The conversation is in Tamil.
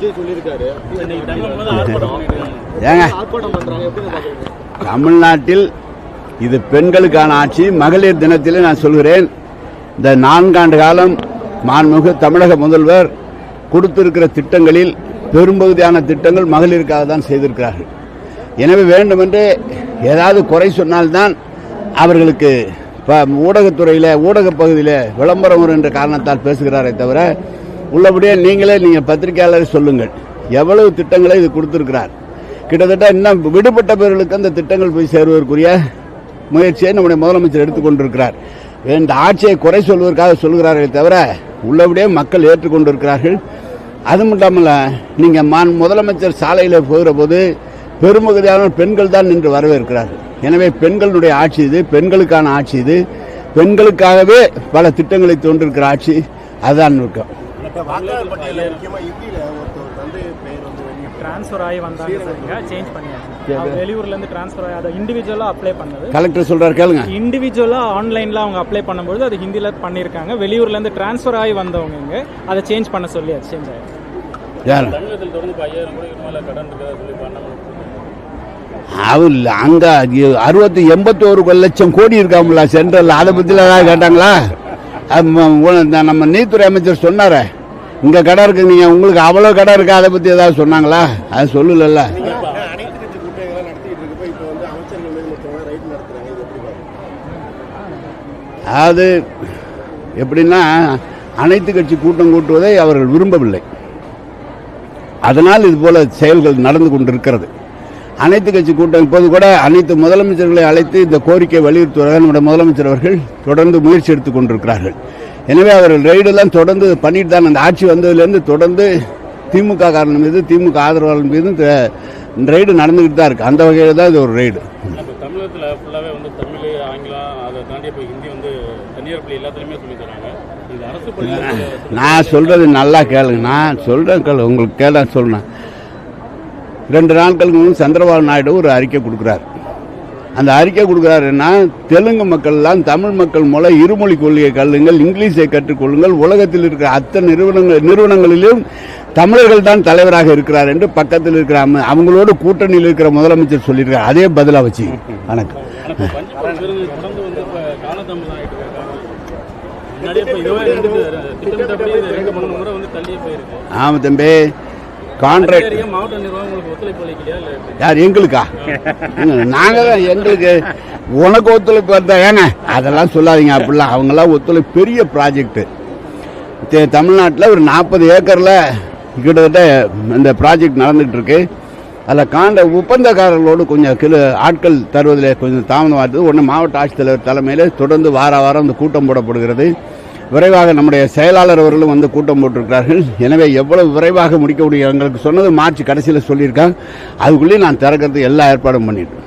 விஜய் சொல்லியிருக்காரு. ஏங்க தமிழ்நாட்டில் இது பெண்களுக்கான ஆட்சி. மகளிர் தினத்தில் நான் சொல்கிறேன், இந்த 4 ஆண்டு காலம் மாண்புமிகு தமிழக முதல்வர் கொடுத்திருக்கிற திட்டங்களில் பெரும்பகுதியான திட்டங்கள் மகளிருக்காக தான் செய்திருக்கிறார்கள். எனவே வேண்டுமென்று ஏதாவது குறை சொன்னால்தான் அவர்களுக்கு ஊடகத்துறையில் ஊடக பகுதியில் விளம்பரம் வரும் என்ற காரணத்தால் பேசுகிறாரே தவிர, உள்ளபடியே நீங்கள் பத்திரிகையாளரை சொல்லுங்கள் எவ்வளவு திட்டங்களை இது கொடுத்திருக்கிறார். கிட்டத்தட்ட இன்னும் விடுபட்ட பேர்களுக்கு அந்த திட்டங்கள் போய் சேருவதற்குரிய முயற்சியை நம்முடைய முதலமைச்சர் எடுத்துக்கொண்டிருக்கிறார். இந்த ஆட்சியை குறை சொல்வதற்காக சொல்கிறார்களே தவிர உள்ளபடியே மக்கள் ஏற்றுக்கொண்டிருக்கிறார்கள். அது மட்டும் இல்லாமல் நீங்கள் முதலமைச்சர் சாலையில் போகிற போது பெரும்பகுதியான பெண்கள் தான் நின்று வரவேற்கிறார்கள். எனவே பெண்களுடைய ஆட்சி இது, பெண்களுக்கான ஆட்சி இது, பெண்களுக்காகவே பல திட்டங்களை தோன்றிருக்கிற ஆட்சி. அதுதான் நோக்கம். கலெக்டர் சொல்றாரு கேளுங்க. இண்டிவிஜுவலா ஆன்லைன்ல அவங்க அப்ளை பண்ணும்போது அது ஹிந்தில பண்ணிருக்காங்க. வெளியூர்ல இருந்து டிரான்ஸ்ஃபர் ஆகி வந்தவங்க அதை சேஞ்ச் பண்ண சொல்லி அது சேஞ்ச் ஆயிடுச்சு. அங்க 81 லட்சம் கோடி இருக்காமல சென்ட்ரல், அதை பத்தி ஏதாவது கேட்டாங்களா? நம்ம நீதித்துறை அமைச்சர் சொன்னார இங்க கடை இருக்கு, நீங்க உங்களுக்கு அவ்வளவு கடை இருக்கு, அதை பத்தி ஏதாவது சொன்னாங்களா? அது சொல்லல. அது எப்படின்னா, அனைத்து கட்சி கூட்டம் கூட்டுவதை அவர்கள் விரும்பவில்லை. அதனால் இது போல செயல்கள் நடந்து கொண்டிருக்கிறது. அனைத்து கட்சி கூட்டம் இப்போது கூட அனைத்து முதலமைச்சர்களை அழைத்து இந்த கோரிக்கை வலியுறுத்துவதாக நம்முடைய முதலமைச்சர் அவர்கள் தொடர்ந்து முயற்சி எடுத்துக் கொண்டிருக்கிறார்கள். எனவே அவர்கள் ரெய்டெல்லாம் தொடர்ந்து பண்ணிட்டு தான், அந்த ஆட்சி வந்ததிலிருந்து தொடர்ந்து திமுக காரணம் மீது, திமுக ஆதரவாளர் மீது ரெய்டு நடந்துகிட்டு தான் இருக்கு. அந்த வகையில் தான் இது ஒரு ரெய்டு. தமிழகத்தில் ஃபுல்லாகவே வந்து தமிழ், ஆங்கிலம், அதை தாண்டி இப்போ ஹிந்தி வந்து தனியார் பள்ளி எல்லாத்துலேயுமே சொல்லி தராங்க. இது அரசு பள்ளி. நான் சொல்றது நல்லா கேளுங்க, நான் சொல்றேன் கேளு, உங்களுக்கு கேள சொல்றேன். 2 நாட்களுக்கு முன்பு சந்திரபாபு நாயுடு ஒரு அறிக்கை கொடுக்குறாரு. அந்த அறிக்கை கொடுக்குறாருன்னா, தெலுங்கு மக்கள் எல்லாம் தமிழ் மக்கள் மூலம் இருமொழி கொள்கையை கல்லுங்கள், இங்கிலீஷை கற்றுக்கொள்ளுங்கள், உலகத்தில் இருக்கிற அத்தனை நிறுவனங்களிலும் தமிழர்கள் தான் தலைவராக இருக்கிறார் என்று பக்கத்தில் இருக்கிற அவங்களோட கூட்டணியில் இருக்கிற முதலமைச்சர் சொல்லியிருக்காரு. அதே பதிலாக வச்சு வணக்கம். ஆமா தம்பி, கான்ட்ராக்ட் யார் எங்களுக்கா? நாங்க தான் எங்களுக்கு உனக்கு ஒத்துழைப்பு வந்தா ஏங்க அதெல்லாம் சொல்லாதீங்க அப்படிலாம். அவங்கெல்லாம் ஒத்துழைப்பு பெரிய ப்ராஜெக்ட். தமிழ்நாட்டில் ஒரு 40 ஏக்கரில் கிட்டத்தட்ட இந்த ப்ராஜெக்ட் நடந்துகிட்டு இருக்கு. அதில் ஒப்பந்தக்காரர்களோடு கொஞ்சம் ஆட்கள் தருவதில் கொஞ்சம் தாமதமாகிறது. ஒன்று மாவட்ட ஆட்சித்தலைவர் தலைமையில் தொடர்ந்து வாரம் இந்த கூட்டம் போடப்படுகிறது. விரைவாக நம்முடைய செயலாளர் அவர்களும் வந்து கூட்டம் போட்டிருக்கிறார்கள். எனவே எவ்வளவு விரைவாக முடிக்க முடியும், எங்களுக்கு சொன்னது மார்ச் கடைசியில் சொல்லியிருக்காங்க. அதுக்குள்ளேயே நான் திறக்கிறது எல்லா ஏற்பாடும் பண்ணிட்டு